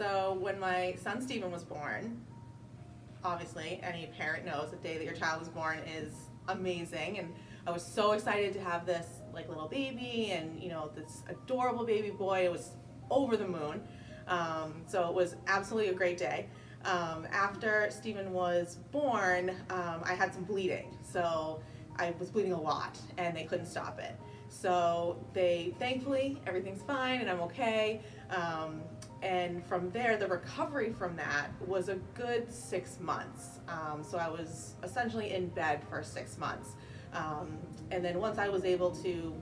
So when my son Stephen was born, obviously any parent knows the day that your child is born is amazing, and I was so excited to have this like little baby and this adorable baby boy. It was over the moon. So it was absolutely a great day. After Stephen was born, I had some bleeding. So I was bleeding a lot and they couldn't stop it. So thankfully, everything's fine and I'm okay. And from there, the recovery from that was a good 6 months. So I was essentially in bed for 6 months. And then once I was able to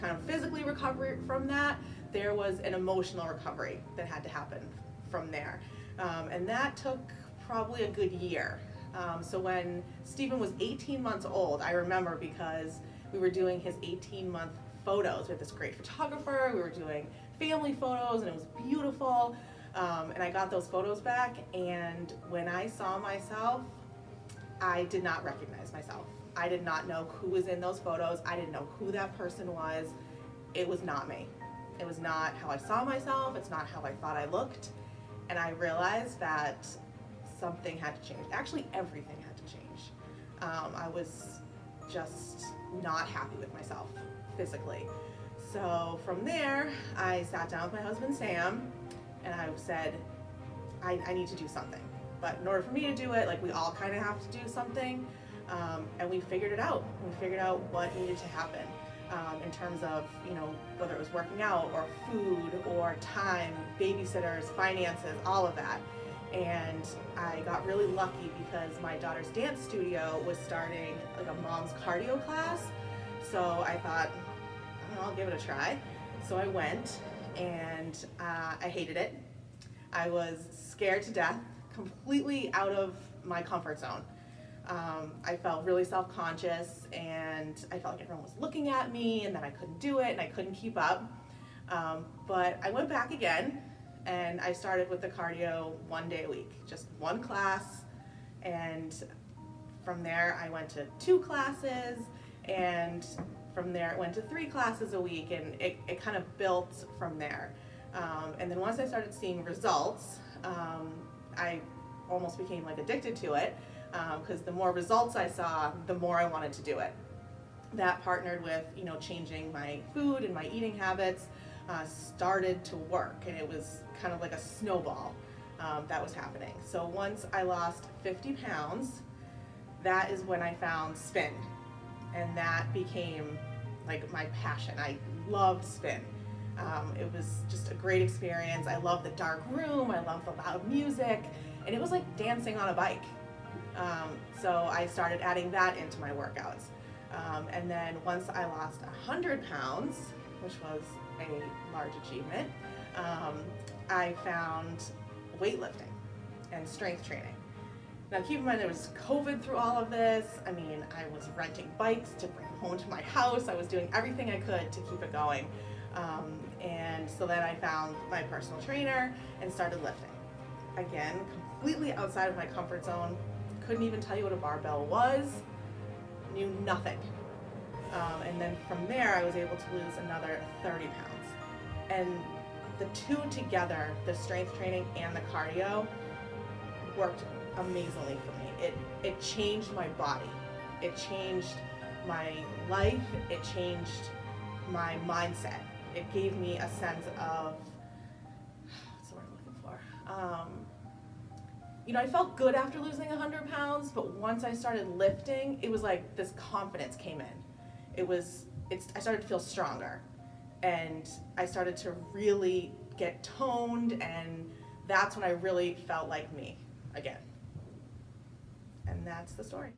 kind of physically recover from that, there was an emotional recovery that had to happen from there. And that took probably a good year. So when Stephen was 18 months old, I remember because we were doing his 18-month photos. We had this great photographer, we were doing family photos, and it was beautiful. And I got those photos back, and when I saw myself, I did not recognize myself. I did not know who was in those photos. I didn't know who that person was. It was not me. It was not how I saw myself. It's not how I thought I looked. And I realized that something had to change. Actually, everything had to change. I was just not happy with myself physically. So from there, I sat down with my husband, Sam, and I said, I need to do something. But in order for me to do it, like we all kind of have to do something. And we figured it out. We figured out what needed to happen in terms of, whether it was working out or food or time, babysitters, finances, all of that. And I got really lucky because my daughter's dance studio was starting like a mom's cardio class. So I thought, I'll give it a try. So I went and I hated it. I was scared to death, completely out of my comfort zone. I felt really self-conscious and I felt like everyone was looking at me and that I couldn't do it and I couldn't keep up. But I went back again and I started with the cardio 1 day a week, just one class. And from there I went to 2 classes, and from there it went to 3 classes a week, and it kind of built from there. And then once I started seeing results, I almost became like addicted to it, because the more results I saw, the more I wanted to do it. That partnered with changing my food and my eating habits started to work, and it was kind of like a snowball that was happening. So once I lost 50 pounds, that is when I found spin, and that became like my passion. I loved spin. It was just a great experience. I loved the dark room, I loved the loud music, and it was like dancing on a bike. So I started adding that into my workouts. And then once I lost 100 pounds, which was a large achievement, I found weightlifting and strength training. Now keep in mind there was COVID through all of this. I mean, I was renting bikes to bring home to my house. I was doing everything I could to keep it going. And so then I found my personal trainer and started lifting. Again, completely outside of my comfort zone. Couldn't even tell you what a barbell was. Knew nothing. And then from there I was able to lose another 30 pounds. And the two together, the strength training and the cardio, worked amazingly for me. It changed my body. It changed my life. It changed my mindset. It gave me a sense of, what's the word I'm looking for? I felt good after losing 100 pounds, but once I started lifting, it was like this confidence came in. I started to feel stronger, and I started to really get toned, and that's when I really felt like me again. And that's the story.